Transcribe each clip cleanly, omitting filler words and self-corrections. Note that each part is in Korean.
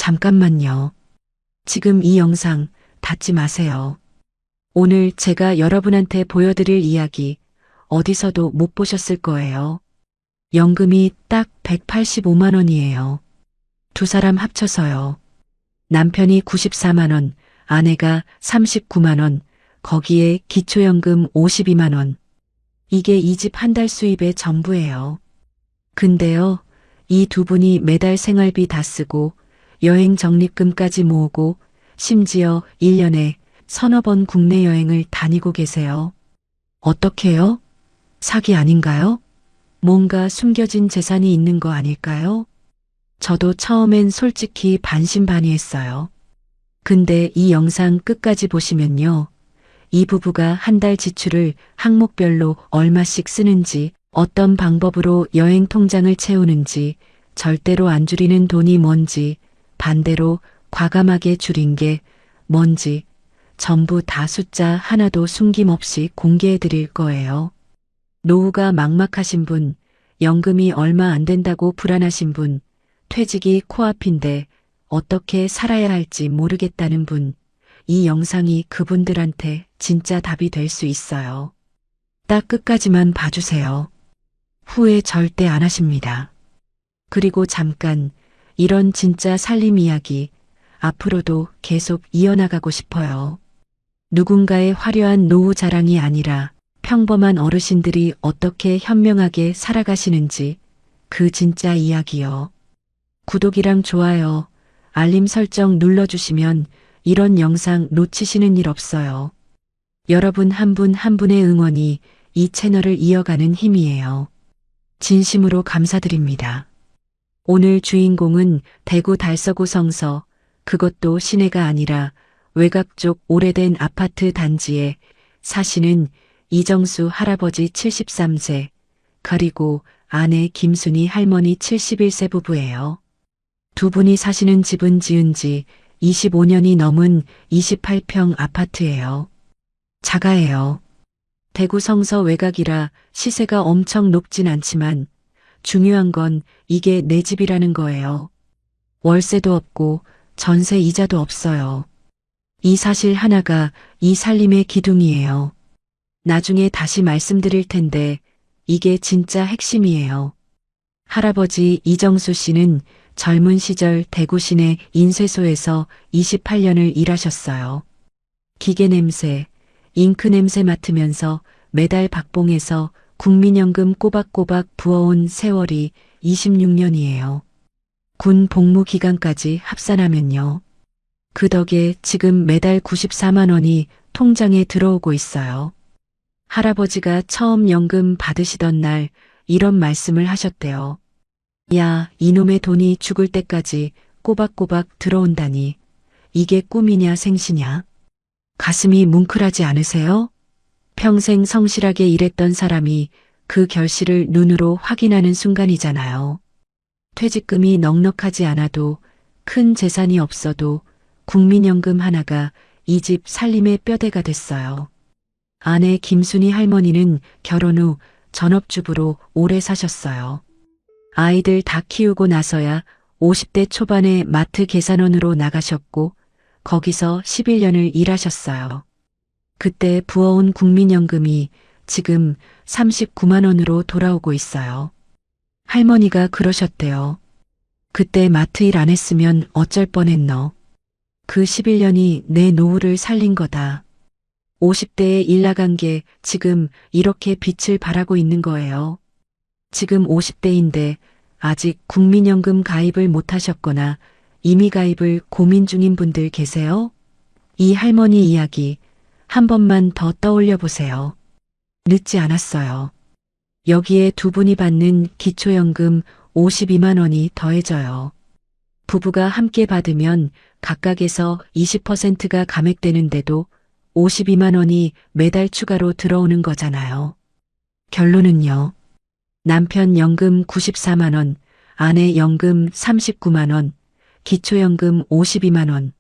잠깐만요. 지금 이 영상 닫지 마세요. 오늘 제가 여러분한테 보여드릴 이야기 어디서도 못 보셨을 거예요. 연금이 딱 185만 원이에요. 두 사람 합쳐서요. 남편이 94만 원, 아내가 39만 원, 거기에 기초연금 52만 원. 이게 이 집 한 달 수입의 전부예요. 근데요, 이 두 분이 매달 생활비 다 쓰고 여행 적립금까지 모으고 심지어 1년에 서너 번 국내 여행을 다니고 계세요. 어떻게요? 사기 아닌가요? 뭔가 숨겨진 재산이 있는 거 아닐까요? 저도 처음엔 솔직히 반신반의했어요. 근데 이 영상 끝까지 보시면요. 이 부부가 한 달 지출을 항목별로 얼마씩 쓰는지, 어떤 방법으로 여행 통장을 채우는지, 절대로 안 줄이는 돈이 뭔지, 반대로 과감하게 줄인 게 뭔지, 전부 다 숫자 하나도 숨김없이 공개해 드릴 거예요. 노후가 막막하신 분, 연금이 얼마 안 된다고 불안하신 분, 퇴직이 코앞인데 어떻게 살아야 할지 모르겠다는 분, 이 영상이 그분들한테 진짜 답이 될 수 있어요. 딱 끝까지만 봐주세요. 후회 절대 안 하십니다. 그리고 잠깐, 이런 진짜 살림 이야기 앞으로도 계속 이어나가고 싶어요. 누군가의 화려한 노후 자랑이 아니라 평범한 어르신들이 어떻게 현명하게 살아가시는지 그 진짜 이야기요. 구독이랑 좋아요, 알림 설정 눌러주시면 이런 영상 놓치시는 일 없어요. 여러분 한 분 한 분의 응원이 이 채널을 이어가는 힘이에요. 진심으로 감사드립니다. 오늘 주인공은 대구 달서구 성서, 그것도 시내가 아니라 외곽 쪽 오래된 아파트 단지에 사시는 이정수 할아버지 73세, 그리고 아내 김순희 할머니 71세 부부예요. 두 분이 사시는 집은 지은 지 25년이 넘은 28평 아파트예요. 자가예요. 대구 성서 외곽이라 시세가 엄청 높진 않지만 중요한 건 이게 내 집이라는 거예요. 월세도 없고 전세 이자도 없어요. 이 사실 하나가 이 살림의 기둥이에요. 나중에 다시 말씀드릴 텐데 이게 진짜 핵심이에요. 할아버지 이정수 씨는 젊은 시절 대구 시내 인쇄소에서 28년을 일하셨어요. 기계 냄새, 잉크 냄새 맡으면서 매달 박봉에서 국민연금 꼬박꼬박 부어온 세월이 26년이에요. 군 복무 기간까지 합산하면요. 그 덕에 지금 매달 94만 원이 통장에 들어오고 있어요. 할아버지가 처음 연금 받으시던 날 이런 말씀을 하셨대요. 야, 이놈의 돈이 죽을 때까지 꼬박꼬박 들어온다니. 이게 꿈이냐 생시냐? 가슴이 뭉클하지 않으세요? 평생 성실하게 일했던 사람이 그 결실을 눈으로 확인하는 순간이잖아요. 퇴직금이 넉넉하지 않아도, 큰 재산이 없어도 국민연금 하나가 이 집 살림의 뼈대가 됐어요. 아내 김순희 할머니는 결혼 후 전업주부로 오래 사셨어요. 아이들 다 키우고 나서야 50대 초반에 마트 계산원으로 나가셨고 거기서 11년을 일하셨어요. 그때 부어온 국민연금이 지금 39만 원으로 돌아오고 있어요. 할머니가 그러셨대요. 그때 마트 일 안 했으면 어쩔 뻔했너. 그 11년이 내 노후를 살린 거다. 50대에 일 나간 게 지금 이렇게 빛을 발하고 있는 거예요. 지금 50대인데 아직 국민연금 가입을 못 하셨거나 이미 가입을 고민 중인 분들 계세요? 이 할머니 이야기 한 번만 더 떠올려 보세요. 늦지 않았어요. 여기에 두 분이 받는 기초연금 52만 원이 더해져요. 부부가 함께 받으면 각각에서 20%가 감액되는데도 52만 원이 매달 추가로 들어오는 거잖아요. 결론은요. 남편 연금 94만 원, 아내 연금 39만 원, 기초연금 52만 원.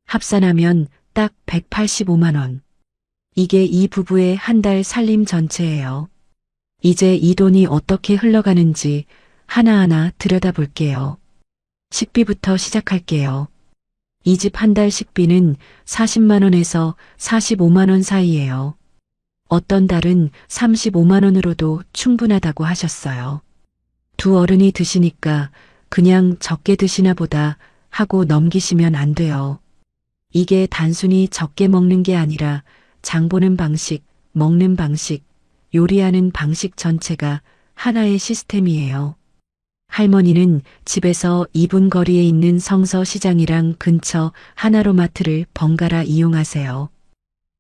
합산하면 딱 185만 원. 이게 이 부부의 한 달 살림 전체예요. 이제 이 돈이 어떻게 흘러가는지 하나하나 들여다볼게요. 식비부터 시작할게요. 이 집 한 달 식비는 40만 원에서 45만 원 사이예요. 어떤 달은 35만 원으로도 충분하다고 하셨어요. 두 어른이 드시니까 그냥 적게 드시나 보다 하고 넘기시면 안 돼요. 이게 단순히 적게 먹는 게 아니라 장 보는 방식, 먹는 방식, 요리하는 방식 전체가 하나의 시스템이에요. 할머니는 집에서 2분 거리에 있는 성서시장이랑 근처 하나로마트를 번갈아 이용하세요.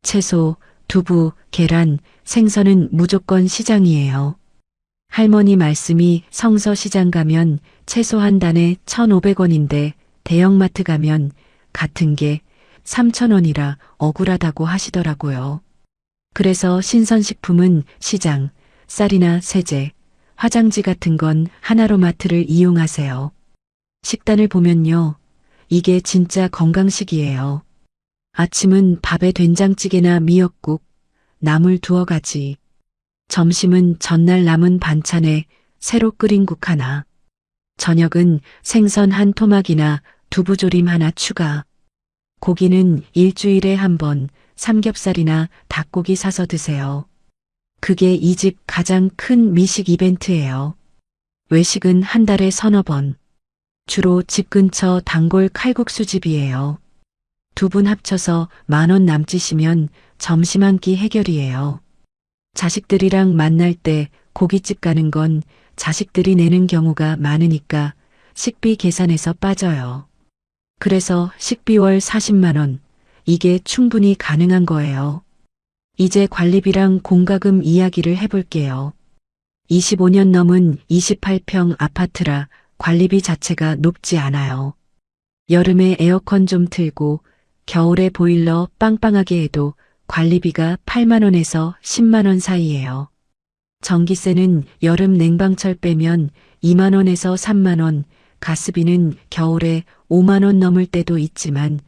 채소, 두부, 계란, 생선은 무조건 시장이에요. 할머니 말씀이 성서시장 가면 채소 한 단에 1,500원인데 대형마트 가면 같은 게 3,000원이라 억울하다고 하시더라고요. 그래서 신선식품은 시장, 쌀이나 세제, 화장지 같은 건 하나로마트를 이용하세요. 식단을 보면요. 이게 진짜 건강식이에요. 아침은 밥에 된장찌개나 미역국, 나물 두어 가지. 점심은 전날 남은 반찬에 새로 끓인 국 하나. 저녁은 생선 한 토막이나 두부조림 하나 추가. 고기는 일주일에 한 번 삼겹살이나 닭고기 사서 드세요. 그게 이 집 가장 큰 미식 이벤트예요. 외식은 한 달에 서너 번. 주로 집 근처 단골 칼국수집이에요. 두 분 합쳐서 10,000원 남짓이면 점심 한 끼 해결이에요. 자식들이랑 만날 때 고깃집 가는 건 자식들이 내는 경우가 많으니까 식비 계산에서 빠져요. 그래서 식비 월 40만 원, 이게 충분히 가능한 거예요. 이제 관리비랑 공과금 이야기를 해볼게요. 25년 넘은 28평 아파트라 관리비 자체가 높지 않아요. 여름에 에어컨 좀 틀고 겨울에 보일러 빵빵하게 해도 관리비가 8만 원에서 10만 원 사이예요. 전기세는 여름 냉방철 빼면 2만 원에서 3만 원, 가스비는 겨울에 5만 원 넘을 때도 있지만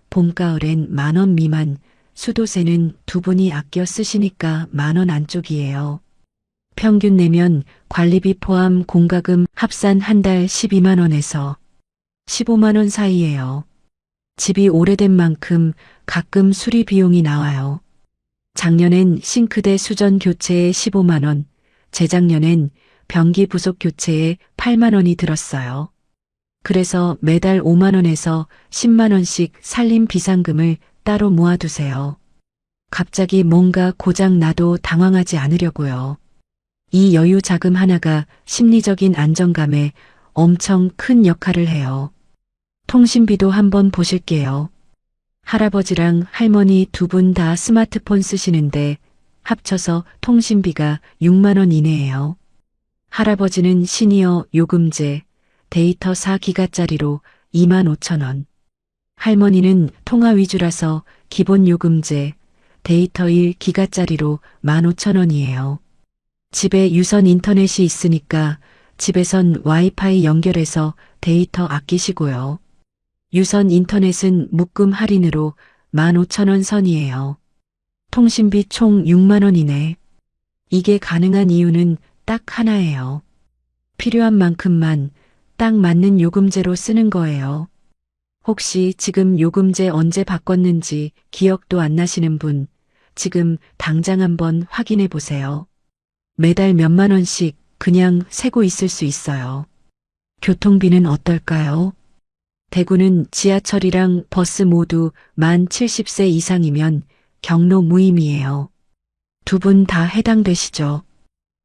봄, 가을엔 10,000원 원 미만, 수도세는 두 분이 아껴 쓰시니까 10,000원 안쪽이에요. 평균 내면 관리비 포함 공과금 합산 한 달 12만 원에서 15만 원 사이예요. 집이 오래된 만큼 가끔 수리 비용이 나와요. 작년엔 싱크대 수전 교체에 15만 원, 재작년엔 변기 부속 교체에 8만 원이 들었어요. 그래서 매달 5만 원에서 10만 원씩 살림 비상금을 따로 모아두세요. 갑자기 뭔가 고장 나도 당황하지 않으려고요. 이 여유 자금 하나가 심리적인 안정감에 엄청 큰 역할을 해요. 통신비도 한번 보실게요. 할아버지랑 할머니 두 분 다 스마트폰 쓰시는데 합쳐서 통신비가 6만 원 이내예요. 할아버지는 시니어 요금제, 데이터 4기가짜리로 25,000원. 할머니는 통화 위주라서 기본 요금제, 데이터 1기가짜리로 15,000원이에요. 집에 유선 인터넷이 있으니까 집에선 와이파이 연결해서 데이터 아끼시고요. 유선 인터넷은 묶음 할인으로 15,000원 선이에요. 통신비 총 6만 원이네. 이게 가능한 이유는 딱 하나예요. 필요한 만큼만 딱 맞는 요금제로 쓰는 거예요. 혹시 지금 요금제 언제 바꿨는지 기억도 안 나시는 분, 지금 당장 한번 확인해 보세요. 매달 몇만 원씩 그냥 세고 있을 수 있어요. 교통비는 어떨까요? 대구는 지하철이랑 버스 모두 만 70세 이상이면 경로 무임이에요. 두 분 다 해당되시죠?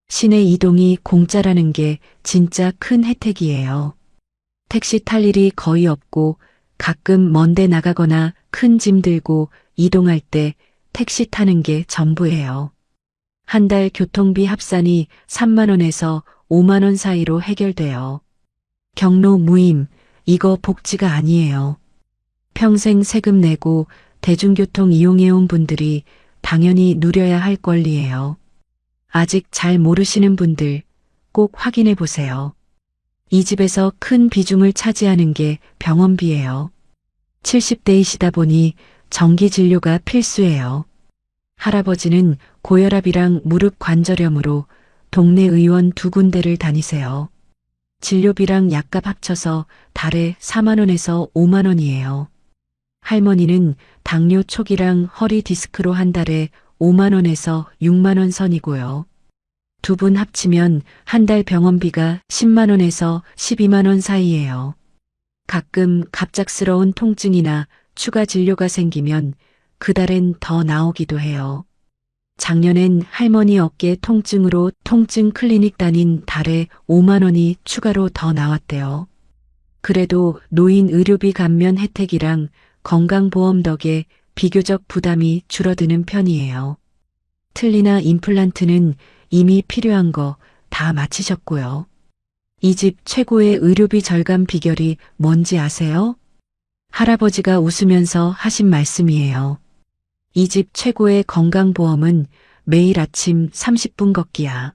시내 이동이 공짜라는 게 진짜 큰 혜택이에요. 택시 탈 일이 거의 없고 가끔 먼데 나가거나 큰 짐 들고 이동할 때 택시 타는 게 전부예요. 한 달 교통비 합산이 3만 원에서 5만 원 사이로 해결돼요. 경로 무임, 이거 복지가 아니에요. 평생 세금 내고 대중교통 이용해온 분들이 당연히 누려야 할 권리예요. 아직 잘 모르시는 분들 꼭 확인해 보세요. 이 집에서 큰 비중을 차지하는 게 병원비예요. 70대이시다 보니 정기 진료가 필수예요. 할아버지는 고혈압이랑 무릎 관절염으로 동네 의원 두 군데를 다니세요. 진료비랑 약값 합쳐서 달에 4만 원에서 5만 원이에요. 할머니는 당뇨 초기랑 허리 디스크로 한 달에 5만 원에서 6만 원 선이고요. 두 분 합치면 한 달 병원비가 10만 원에서 12만 원 사이예요. 가끔 갑작스러운 통증이나 추가 진료가 생기면 그달엔 더 나오기도 해요. 작년엔 할머니 어깨 통증으로 통증 클리닉 다닌 달에 5만 원이 추가로 더 나왔대요. 그래도 노인 의료비 감면 혜택이랑 건강보험 덕에 비교적 부담이 줄어드는 편이에요. 틀니나 임플란트는 이미 필요한 거 다 마치셨고요. 이 집 최고의 의료비 절감 비결이 뭔지 아세요? 할아버지가 웃으면서 하신 말씀이에요. 이 집 최고의 건강보험은 매일 아침 30분 걷기야.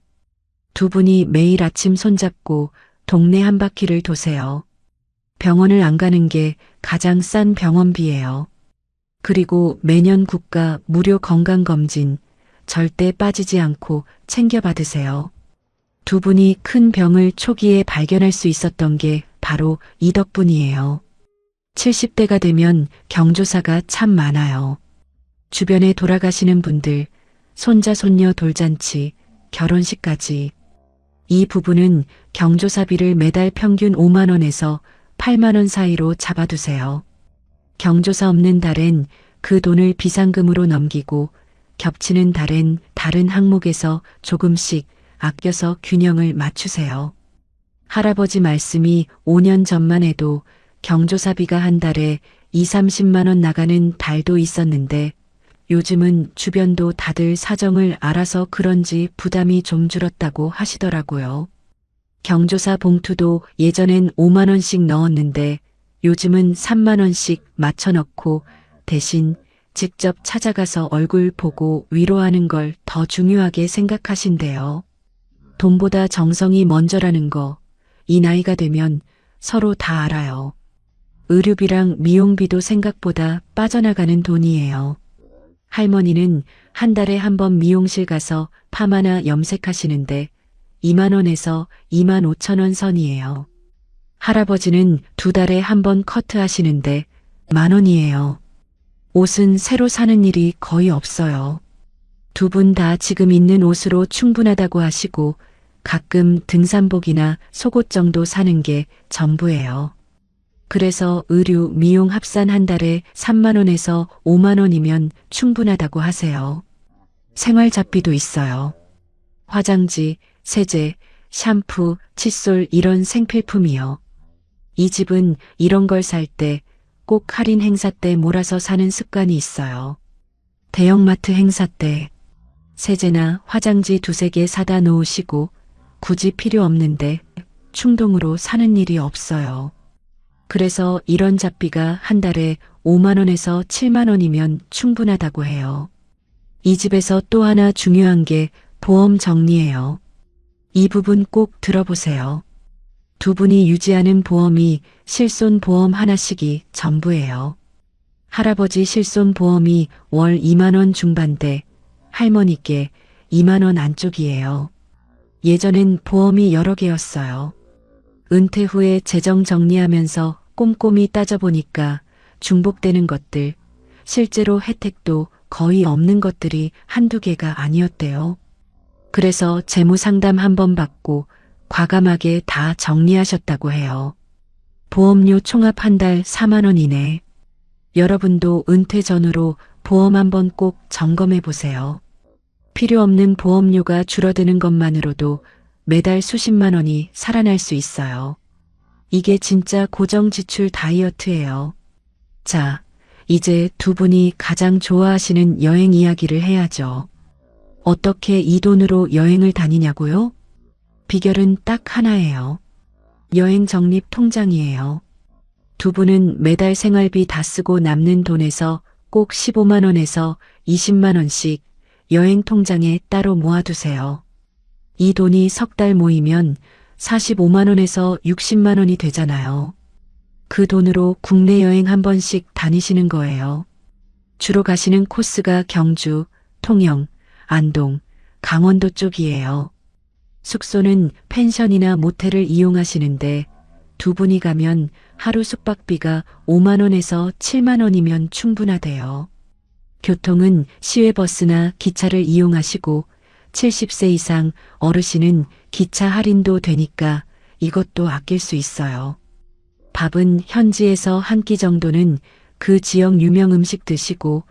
두 분이 매일 아침 손잡고 동네 한 바퀴를 도세요. 병원을 안 가는 게 가장 싼 병원비예요. 그리고 매년 국가 무료 건강검진 절대 빠지지 않고 챙겨받으세요. 두 분이 큰 병을 초기에 발견할 수 있었던 게 바로 이 덕분이에요. 70대가 되면 경조사가 참 많아요. 주변에 돌아가시는 분들, 손자 손녀 돌잔치, 결혼식까지. 이 부부는 경조사비를 매달 평균 5만 원에서 8만 원 사이로 잡아두세요. 경조사 없는 달엔 그 돈을 비상금으로 넘기고 겹치는 달엔 다른 항목에서 조금씩 아껴서 균형을 맞추세요. 할아버지 말씀이 5년 전만 해도 경조사비가 한 달에 2, 30만 원 나가는 달도 있었는데 요즘은 주변도 다들 사정을 알아서 그런지 부담이 좀 줄었다고 하시더라고요. 경조사 봉투도 예전엔 5만 원씩 넣었는데 요즘은 3만 원씩 맞춰 넣고 대신 직접 찾아가서 얼굴 보고 위로하는 걸 더 중요하게 생각하신대요. 돈보다 정성이 먼저라는 거, 이 나이가 되면 서로 다 알아요. 의료비랑 미용비도 생각보다 빠져나가는 돈이에요. 할머니는 한 달에 한 번 미용실 가서 파마나 염색하시는데 2만 원에서 2만 5천 원 선이에요. 할아버지는 두 달에 한 번 커트하시는데 1만 원이에요. 옷은 새로 사는 일이 거의 없어요. 두 분 다 지금 있는 옷으로 충분하다고 하시고 가끔 등산복이나 속옷 정도 사는 게 전부예요. 그래서 의류, 미용 합산 한 달에 3만 원에서 5만 원이면 충분하다고 하세요. 생활잡비도 있어요. 화장지, 세제, 샴푸, 칫솔 이런 생필품이요. 이 집은 이런 걸 살 때 꼭 할인 행사 때 몰아서 사는 습관이 있어요. 대형마트 행사 때 세제나 화장지 두세 개 사다 놓으시고 굳이 필요 없는데 충동으로 사는 일이 없어요. 그래서 이런 잡비가 한 달에 5만 원에서 7만 원이면 충분하다고 해요. 이 집에서 또 하나 중요한 게 보험 정리예요. 이 부분 꼭 들어보세요. 두 분이 유지하는 보험이 실손보험 하나씩이 전부예요. 할아버지 실손보험이 월 2만 원 중반대, 할머니께 2만 원 안쪽이에요. 예전엔 보험이 여러 개였어요. 은퇴 후에 재정 정리하면서 꼼꼼히 따져보니까 중복되는 것들, 실제로 혜택도 거의 없는 것들이 한두 개가 아니었대요. 그래서 재무상담 한 번 받고 과감하게 다 정리하셨다고 해요. 보험료 총합 한 달 4만 원 이내. 여러분도 은퇴 전후로 보험 한번 꼭 점검해 보세요. 필요 없는 보험료가 줄어드는 것만으로도 매달 수십만 원이 살아날 수 있어요. 이게 진짜 고정지출 다이어트예요. 자, 이제 두 분이 가장 좋아하시는 여행 이야기를 해야죠. 어떻게 이 돈으로 여행을 다니냐고요? 비결은 딱 하나예요. 여행 적립 통장이에요. 두 분은 매달 생활비 다 쓰고 남는 돈에서 꼭 15만 원에서 20만 원씩 여행 통장에 따로 모아두세요. 이 돈이 석 달 모이면 45만 원에서 60만 원이 되잖아요. 그 돈으로 국내 여행 한 번씩 다니시는 거예요. 주로 가시는 코스가 경주, 통영, 안동, 강원도 쪽이에요. 숙소는 펜션이나 모텔을 이용하시는데 두 분이 가면 하루 숙박비가 5만 원에서 7만 원이면 충분하대요. 교통은 시외버스나 기차를 이용하시고 70세 이상 어르신은 기차 할인도 되니까 이것도 아낄 수 있어요. 밥은 현지에서 한 끼 정도는 그 지역 유명 음식 드시고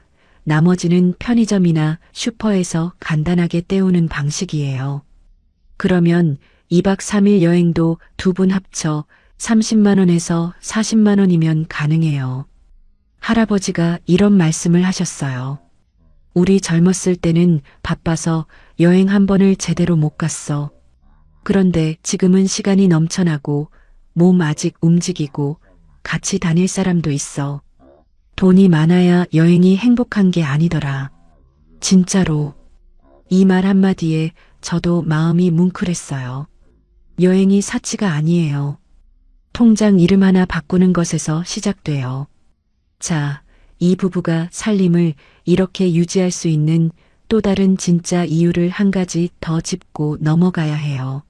나머지는 편의점이나 슈퍼에서 간단하게 때우는 방식이에요. 그러면 2박 3일 여행도 두 분 합쳐 30만 원에서 40만 원이면 가능해요. 할아버지가 이런 말씀을 하셨어요. 우리 젊었을 때는 바빠서 여행 한 번을 제대로 못 갔어. 그런데 지금은 시간이 넘쳐나고 몸 아직 움직이고 같이 다닐 사람도 있어. 돈이 많아야 여행이 행복한 게 아니더라. 진짜로. 이 말 한마디에 저도 마음이 뭉클했어요. 여행이 사치가 아니에요. 통장 이름 하나 바꾸는 것에서 시작돼요. 자, 이 부부가 살림을 이렇게 유지할 수 있는 또 다른 진짜 이유를 한 가지 더 짚고 넘어가야 해요.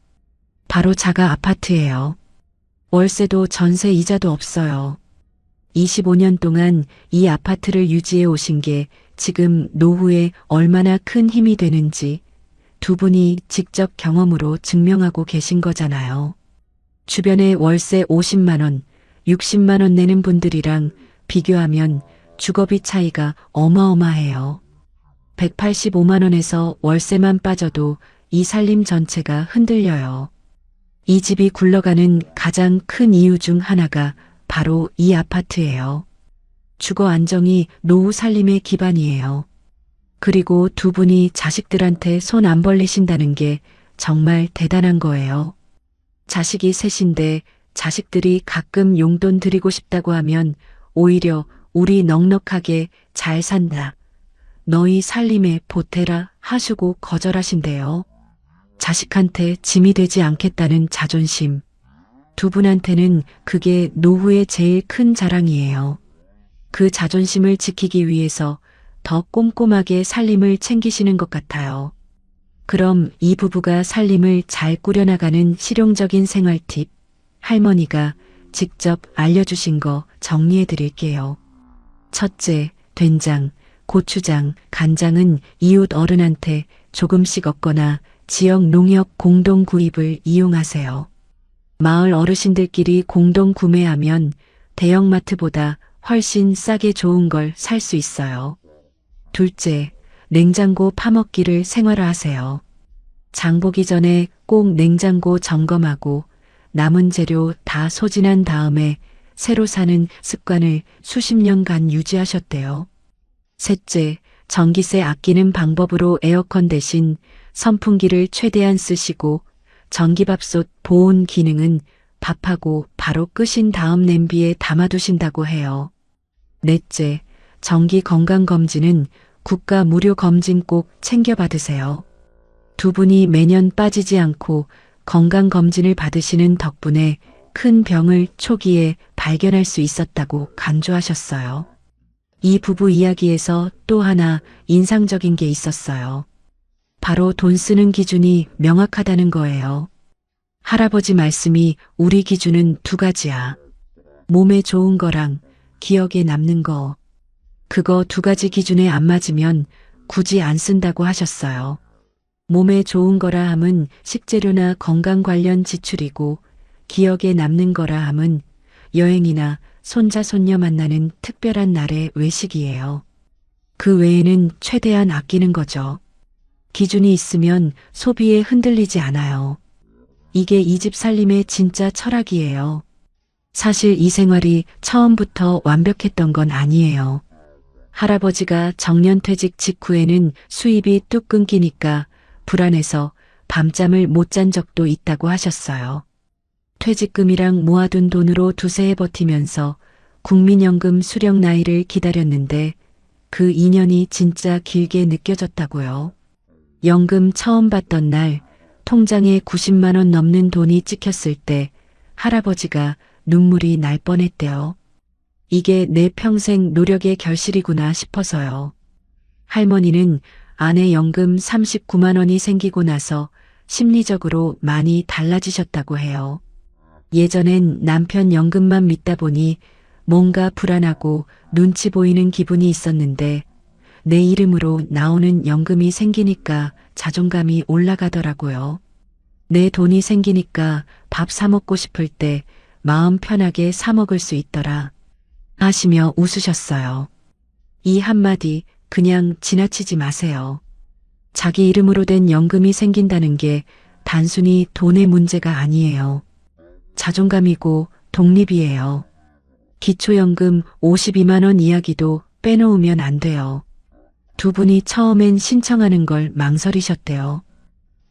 바로 자가 아파트예요. 월세도 전세 이자도 없어요. 25년 동안 이 아파트를 유지해 오신 게 지금 노후에 얼마나 큰 힘이 되는지 두 분이 직접 경험으로 증명하고 계신 거잖아요. 주변에 월세 50만 원, 60만 원 내는 분들이랑 비교하면 주거비 차이가 어마어마해요. 185만 원에서 월세만 빠져도 이 살림 전체가 흔들려요. 이 집이 굴러가는 가장 큰 이유 중 하나가 바로 이 아파트예요. 주거 안정이 노후 살림의 기반이에요. 그리고 두 분이 자식들한테 손 안 벌리신다는 게 정말 대단한 거예요. 자식이 셋인데 자식들이 가끔 용돈 드리고 싶다고 하면 오히려 우리 넉넉하게 잘 산다. 너희 살림에 보태라 하시고 거절하신대요. 자식한테 짐이 되지 않겠다는 자존심. 두 분한테는 그게 노후의 제일 큰 자랑이에요. 그 자존심을 지키기 위해서 더 꼼꼼하게 살림을 챙기시는 것 같아요. 그럼 이 부부가 살림을 잘 꾸려나가는 실용적인 생활 팁, 할머니가 직접 알려주신 거 정리해 드릴게요. 첫째, 된장, 고추장, 간장은 이웃 어른한테 조금씩 얻거나 지역 농협 공동 구입을 이용하세요. 마을 어르신들끼리 공동 구매하면 대형마트보다 훨씬 싸게 좋은 걸 살 수 있어요. 둘째, 냉장고 파먹기를 생활화하세요. 장 보기 전에 꼭 냉장고 점검하고 남은 재료 다 소진한 다음에 새로 사는 습관을 수십 년간 유지하셨대요. 셋째, 전기세 아끼는 방법으로 에어컨 대신 선풍기를 최대한 쓰시고 전기밥솥 보온 기능은 밥하고 바로 끄신 다음 냄비에 담아두신다고 해요. 넷째, 정기 건강검진은 국가 무료 검진 꼭 챙겨받으세요. 두 분이 매년 빠지지 않고 건강검진을 받으시는 덕분에 큰 병을 초기에 발견할 수 있었다고 강조하셨어요. 이 부부 이야기에서 또 하나 인상적인 게 있었어요. 바로 돈 쓰는 기준이 명확하다는 거예요. 할아버지 말씀이 우리 기준은 두 가지야. 몸에 좋은 거랑 기억에 남는 거. 그거 두 가지 기준에 안 맞으면 굳이 안 쓴다고 하셨어요. 몸에 좋은 거라 함은 식재료나 건강 관련 지출이고 기억에 남는 거라 함은 여행이나 손자 손녀 만나는 특별한 날의 외식이에요. 그 외에는 최대한 아끼는 거죠. 기준이 있으면 소비에 흔들리지 않아요. 이게 이 집 살림의 진짜 철학이에요. 사실 이 생활이 처음부터 완벽했던 건 아니에요. 할아버지가 정년퇴직 직후에는 수입이 뚝 끊기니까 불안해서 밤잠을 못 잔 적도 있다고 하셨어요. 퇴직금이랑 모아둔 돈으로 두세 해 버티면서 국민연금 수령 나이를 기다렸는데 그 인연이 진짜 길게 느껴졌다고요. 연금 처음 받던 날 통장에 90만 원 넘는 돈이 찍혔을 때 할아버지가 눈물이 날 뻔했대요. 이게 내 평생 노력의 결실이구나 싶어서요. 할머니는 아내 연금 39만 원이 생기고 나서 심리적으로 많이 달라지셨다고 해요. 예전엔 남편 연금만 믿다 보니 뭔가 불안하고 눈치 보이는 기분이 있었는데 내 이름으로 나오는 연금이 생기니까 자존감이 올라가더라고요. 내 돈이 생기니까 밥 사 먹고 싶을 때 마음 편하게 사 먹을 수 있더라 하시며 웃으셨어요. 이 한마디 그냥 지나치지 마세요. 자기 이름으로 된 연금이 생긴다는 게 단순히 돈의 문제가 아니에요. 자존감이고 독립이에요. 기초연금 52만 원 이야기도 빼놓으면 안 돼요. 두 분이 처음엔 신청하는 걸 망설이셨대요.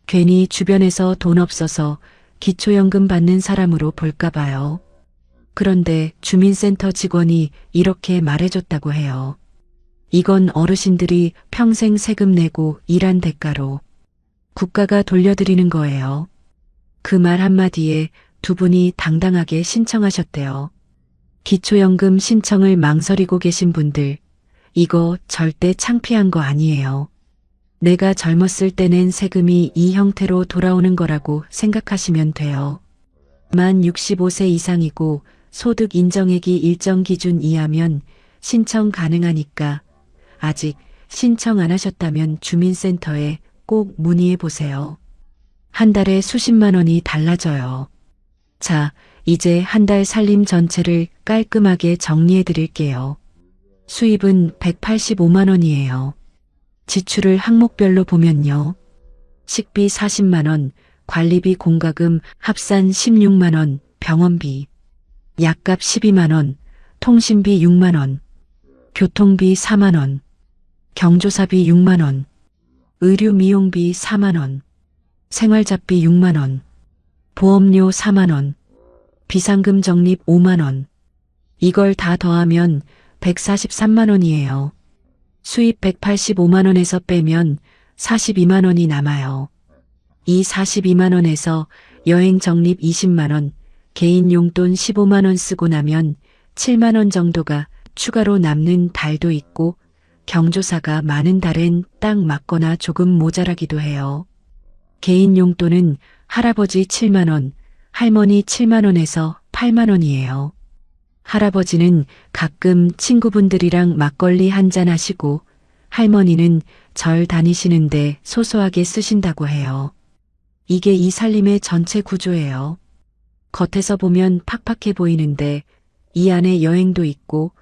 괜히 주변에서 돈 없어서 기초연금 받는 사람으로 볼까 봐요. 그런데 주민센터 직원이 이렇게 말해줬다고 해요. 이건 어르신들이 평생 세금 내고 일한 대가로 국가가 돌려드리는 거예요. 그 말 한마디에 두 분이 당당하게 신청하셨대요. 기초연금 신청을 망설이고 계신 분들, 이거 절대 창피한 거 아니에요. 내가 젊었을 때 낸 세금이 이 형태로 돌아오는 거라고 생각하시면 돼요. 만 65세 이상이고 소득 인정액이 일정 기준 이하면 신청 가능하니까 아직 신청 안 하셨다면 주민센터에 꼭 문의해 보세요. 한 달에 수십만 원이 달라져요. 자, 이제 한 달 살림 전체를 깔끔하게 정리해 드릴게요. 수입은 185만 원이에요. 지출을 항목별로 보면요. 식비 40만 원, 관리비 공과금 합산 16만 원, 병원비, 약값 12만 원, 통신비 6만 원, 교통비 4만 원, 경조사비 6만 원, 의류 미용비 4만 원, 생활잡비 6만 원, 보험료 4만 원, 비상금 적립 5만 원. 이걸 다 더하면 143만 원이에요. 수입 185만 원에서 빼면 42만 원이 남아요. 이 42만 원에서 여행 적립 20만 원, 개인 용돈 15만 원 쓰고 나면 7만 원 정도가 추가로 남는 달도 있고 경조사가 많은 달엔 딱 맞거나 조금 모자라기도 해요. 개인 용돈은 할아버지 7만 원, 할머니 7만 원에서 8만 원이에요. 할아버지는 가끔 친구분들이랑 막걸리 한잔 하시고 할머니는 절 다니시는데 소소하게 쓰신다고 해요. 이게 이 살림의 전체 구조예요. 겉에서 보면 팍팍해 보이는데 이 안에 여행도 있고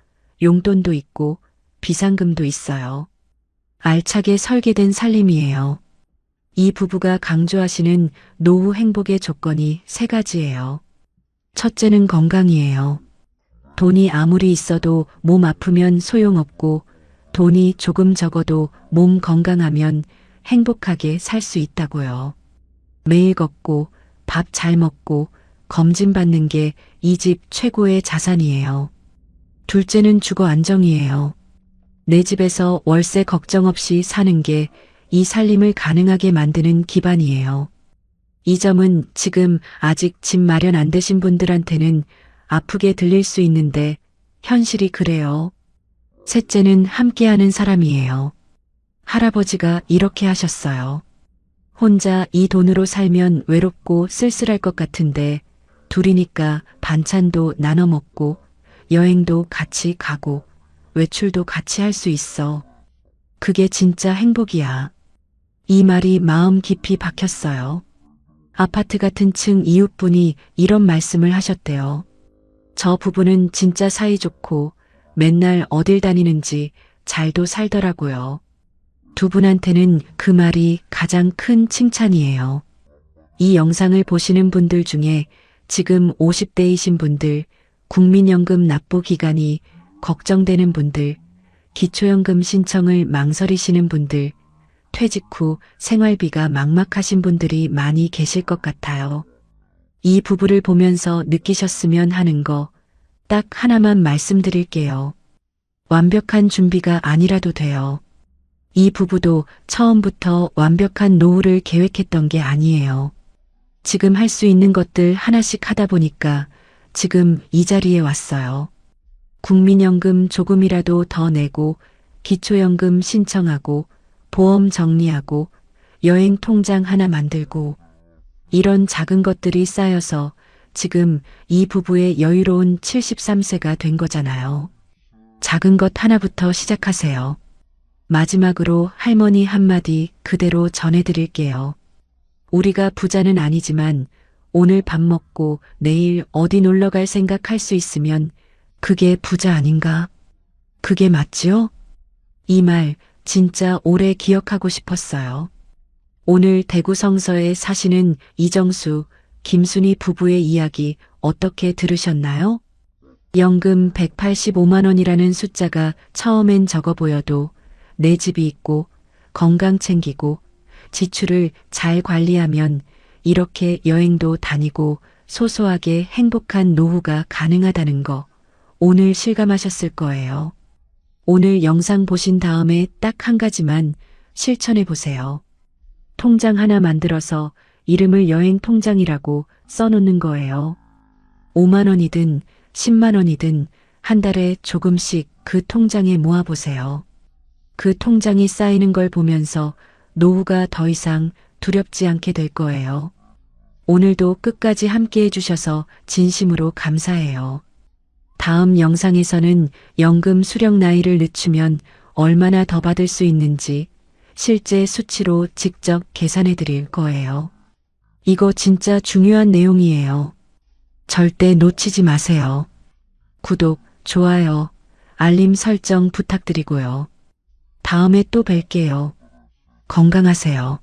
용돈도 있고 비상금도 있어요. 알차게 설계된 살림이에요. 이 부부가 강조하시는 노후 행복의 조건이 세 가지예요. 첫째는 건강이에요. 돈이 아무리 있어도 몸 아프면 소용없고 돈이 조금 적어도 몸 건강하면 행복하게 살 수 있다고요. 매일 걷고 밥 잘 먹고 검진 받는 게 이 집 최고의 자산이에요. 둘째는 주거 안정이에요. 내 집에서 월세 걱정 없이 사는 게 이 살림을 가능하게 만드는 기반이에요. 이 점은 지금 아직 집 마련 안 되신 분들한테는 아프게 들릴 수 있는데 현실이 그래요. 셋째는 함께하는 사람이에요. 할아버지가 이렇게 하셨어요. 혼자 이 돈으로 살면 외롭고 쓸쓸할 것 같은데 둘이니까 반찬도 나눠 먹고 여행도 같이 가고 외출도 같이 할 수 있어. 그게 진짜 행복이야. 이 말이 마음 깊이 박혔어요. 아파트 같은 층 이웃분이 이런 말씀을 하셨대요. 저 부부는 진짜 사이좋고 맨날 어딜 다니는지 잘도 살더라고요. 두 분한테는 그 말이 가장 큰 칭찬이에요. 이 영상을 보시는 분들 중에 지금 50대이신 분들, 국민연금 납부 기간이 걱정되는 분들, 기초연금 신청을 망설이시는 분들, 퇴직 후 생활비가 막막하신 분들이 많이 계실 것 같아요. 이 부부를 보면서 느끼셨으면 하는 거 딱 하나만 말씀드릴게요. 완벽한 준비가 아니라도 돼요. 이 부부도 처음부터 완벽한 노후를 계획했던 게 아니에요. 지금 할 수 있는 것들 하나씩 하다 보니까 지금 이 자리에 왔어요. 국민연금 조금이라도 더 내고 기초연금 신청하고 보험 정리하고 여행 통장 하나 만들고 이런 작은 것들이 쌓여서 지금 이 부부의 여유로운 73세가 된 거잖아요. 작은 것 하나부터 시작하세요. 마지막으로 할머니 한마디 그대로 전해드릴게요. 우리가 부자는 아니지만 오늘 밥 먹고 내일 어디 놀러 갈 생각할 수 있으면 그게 부자 아닌가? 그게 맞지요? 이 말 진짜 오래 기억하고 싶었어요. 오늘 대구 성서에 사시는 이정수, 김순희 부부의 이야기 어떻게 들으셨나요? 연금 185만 원이라는 숫자가 처음엔 적어 보여도 내 집이 있고 건강 챙기고 지출을 잘 관리하면 이렇게 여행도 다니고 소소하게 행복한 노후가 가능하다는 거 오늘 실감하셨을 거예요. 오늘 영상 보신 다음에 딱 한 가지만 실천해 보세요. 통장 하나 만들어서 이름을 여행 통장이라고 써놓는 거예요. 5만 원이든 10만 원이든 한 달에 조금씩 그 통장에 모아보세요. 그 통장이 쌓이는 걸 보면서 노후가 더 이상 두렵지 않게 될 거예요. 오늘도 끝까지 함께 해주셔서 진심으로 감사해요. 다음 영상에서는 연금 수령 나이를 늦추면 얼마나 더 받을 수 있는지 실제 수치로 직접 계산해 드릴 거예요. 이거 진짜 중요한 내용이에요. 절대 놓치지 마세요. 구독, 좋아요, 알림 설정 부탁드리고요. 다음에 또 뵐게요. 건강하세요.